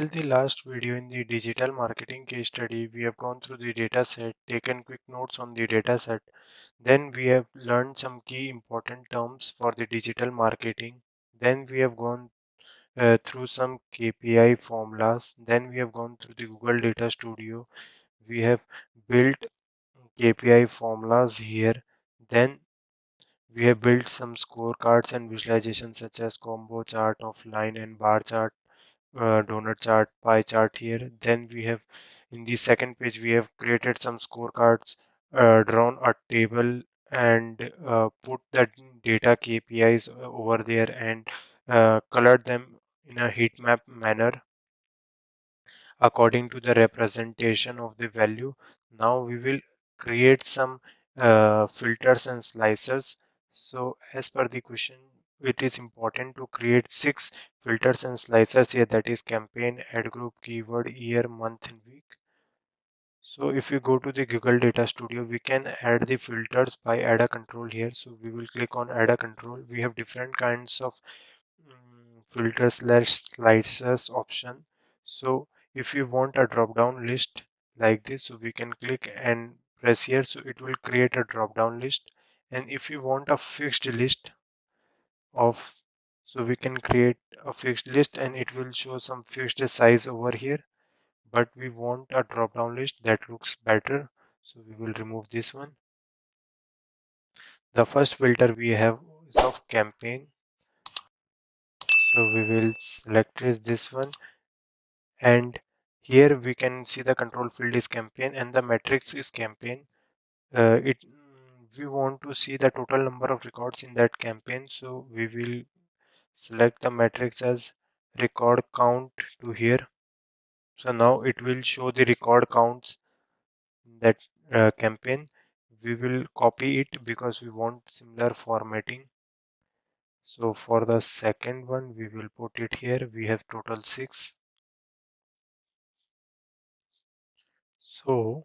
Till the last video in the digital marketing case study, we have gone through the data set, taken quick notes on the data set. Then we have learned some key important terms for the digital marketing. Then we have gone through some KPI formulas. Then we have gone through the Google Data Studio. We have built KPI formulas here. Then we have built some scorecards and visualizations such as combo chart of line and bar chart, donut chart, pie chart here. Then we have in the second page we have created some scorecards, drawn a table and put the data KPIs over there and colored them in a heat map manner according to the representation of the value. Now we will create some filters and slicers. So as per the question, it is important to create 6 filters and slicers here, that is campaign, ad group, keyword, year, month and week. So if you go to the Google Data Studio, we can add the filters by add a control here. So we will click on add a control. We have different kinds of filter slash slicers option. So if you want a drop down list like this, so we can click and press here, so it will create a drop down list. And if you want a fixed list of, so we can create a fixed list and it will show some fixed size over here. But we want a drop down list that looks better, so we will remove this one. The first filter we have is of campaign, so we will select this one, and here we can see the control field is campaign and the matrix is campaign. We want to see the total number of records in that campaign, so we will select the matrix as record count to here. So now it will show the record counts in that campaign. We will copy it because we want similar formatting. So for the second one, we will put it here. We have total 6. So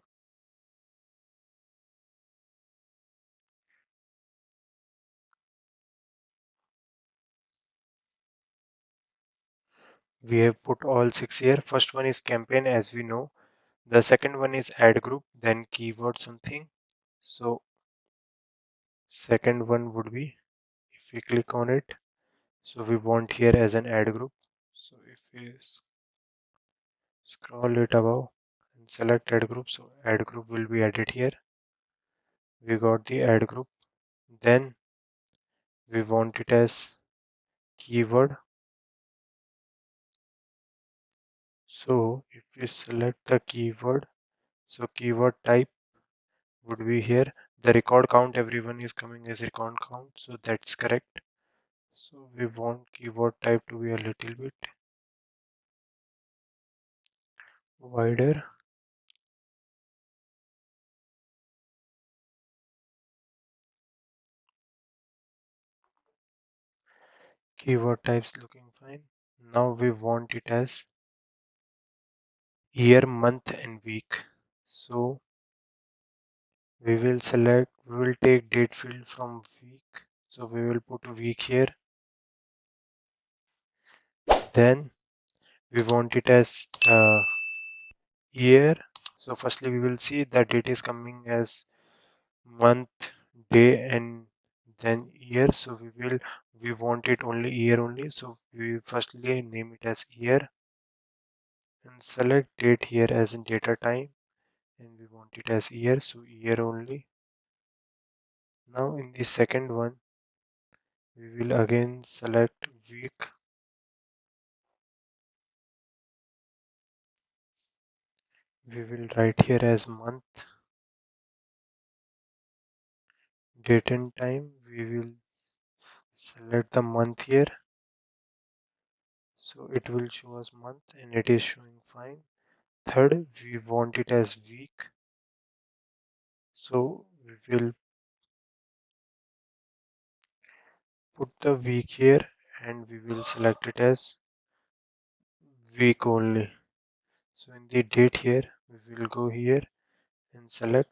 we have put all 6 here. First one is campaign, as we know. The second one is ad group, then keyword something. So second one would be, if we click on it, so we want here as an ad group. So if we scroll it above and select ad group, so ad group will be added here. We got the ad group. Then we want it as keyword. So if we select the keyword, so keyword type would be here. The record count, everyone is coming as record count, so that's correct. So we want keyword type to be a little bit wider. Keyword types looking fine. Now we want it as year, month and week. So we will take date field from week. So we will put week here. Then we want it as year. So firstly we will see that date is coming as month, day and then year. So we want it only year only. So we firstly name it as year and select date here as in data time, and we want it as year, so year only. Now in the second one we will again select week. We will write here as month, date and time. We will select the month here, so it will show us month and it is showing fine. Third, we want it as week, so we will put the week here and we will select it as week only. So in the date here we will go here and select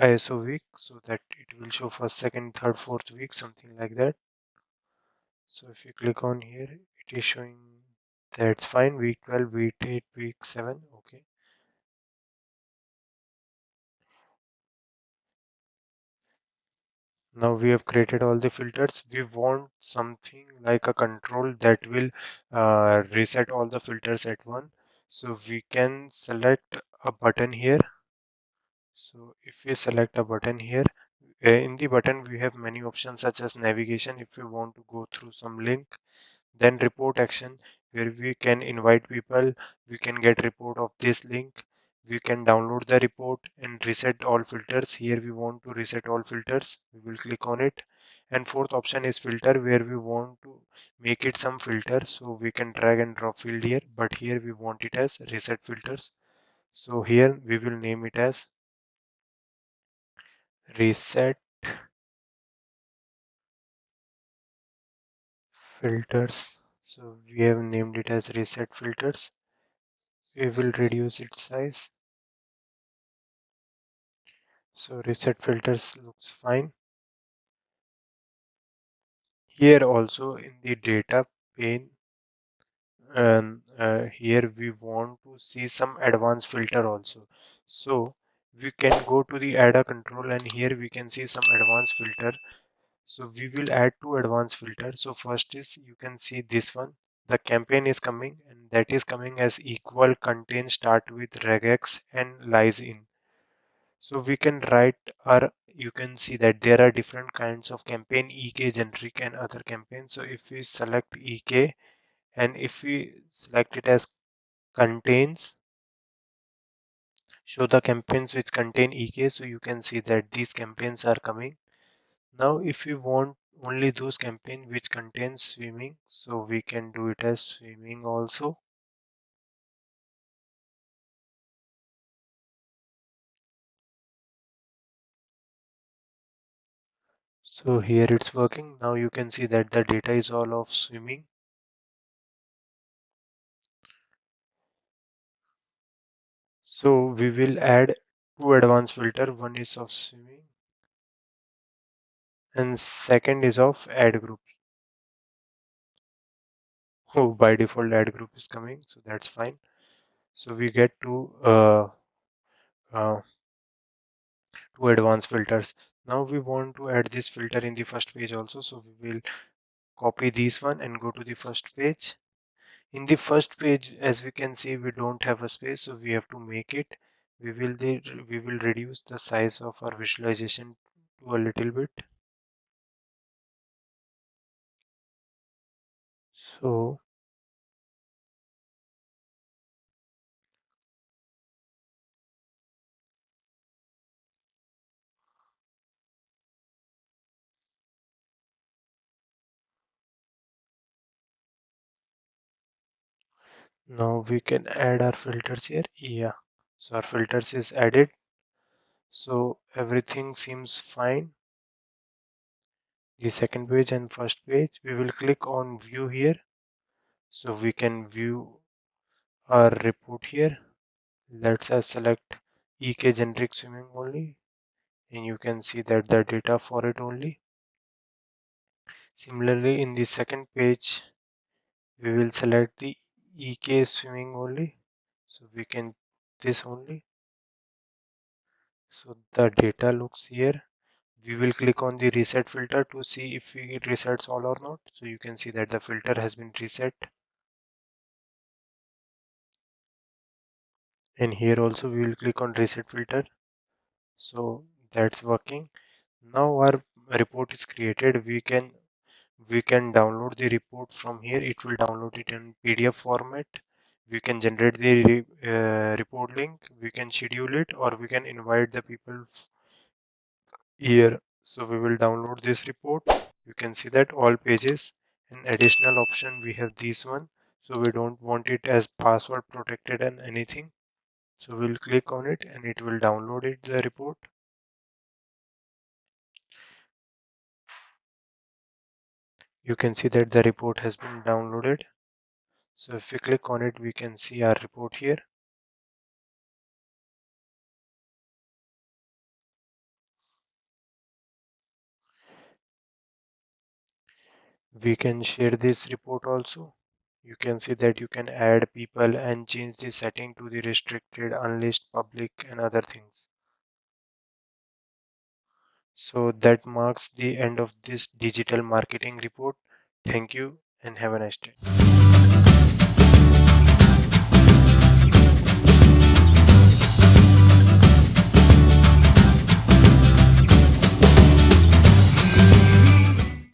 ISO week, so that it will show first, second, third, fourth week, something like that. So if you click on here, it is showing That's fine. Week 12, week 8, week 7. Okay. Now we have created all the filters. We want something like a control that will reset all the filters at once. So we can select a button here. So if we select a button here, in the button we have many options such as navigation if we want to go through some link, then report action where we can invite people, we can get report of this link, we can download the report and reset all filters. Here we want to reset all filters, we will click on it. And fourth option is filter where we want to make it some filter, so we can drag and drop field here, but here we want it as reset filters. So here we will name it as reset filters. So we have named it as reset filters. We will reduce its size. So reset filters looks fine. Here also in the data pane, and here we want to see some advanced filter also. So we can go to the add a control and here we can see some advanced filter. So we will add two advanced filters. So first is you can see this one. The campaign is coming and that is coming as equal contain start with regex and lies in. So we can write our, you can see that there are different kinds of campaign, EK, generic and other campaigns. So if we select EK and if we select it as contains, show the campaigns which contain EK. So you can see that these campaigns are coming. Now if we want only those campaign which contains swimming, so we can do it as swimming also. So here it's working. Now you can see that the data is all of swimming. So we will add two advanced filter. One is of swimming and second is of ad group. Oh, by default ad group is coming, so that's fine. So we get uh, two advanced filters. Now we want to add this filter in the first page also. So we will copy this one and go to the first page. In the first page, as we can see, we don't have a space, so we have to make it. We will reduce the size of our visualization to a little bit. So now we can add our filters here. Yeah, so our filters is added. So everything seems fine. The second page and first page, we will click on view here. So we can view our report here. Let's select EK generic swimming only. And you can see that the data for it only. Similarly, in the second page, we will select the EK swimming only. So we can this only. So the data looks here. We will click on the reset filter to see if it resets all or not. So you can see that the filter has been reset. And here also we will click on reset filter. So that's working. Now our report is created. We can download the report from here. It will download it in PDF format. We can generate the report link. We can schedule it or we can invite the people here. So we will download this report. You can see that all pages. An additional option we have this one. So we don't want it as password protected and anything. So we'll click on it and it will download it the report. You can see that the report has been downloaded. So if we click on it, we can see our report here. We can share this report also. You can see that you can add people and change the setting to the restricted, unleashed, public, and other things. So that marks the end of this digital marketing report. Thank you and have a nice day.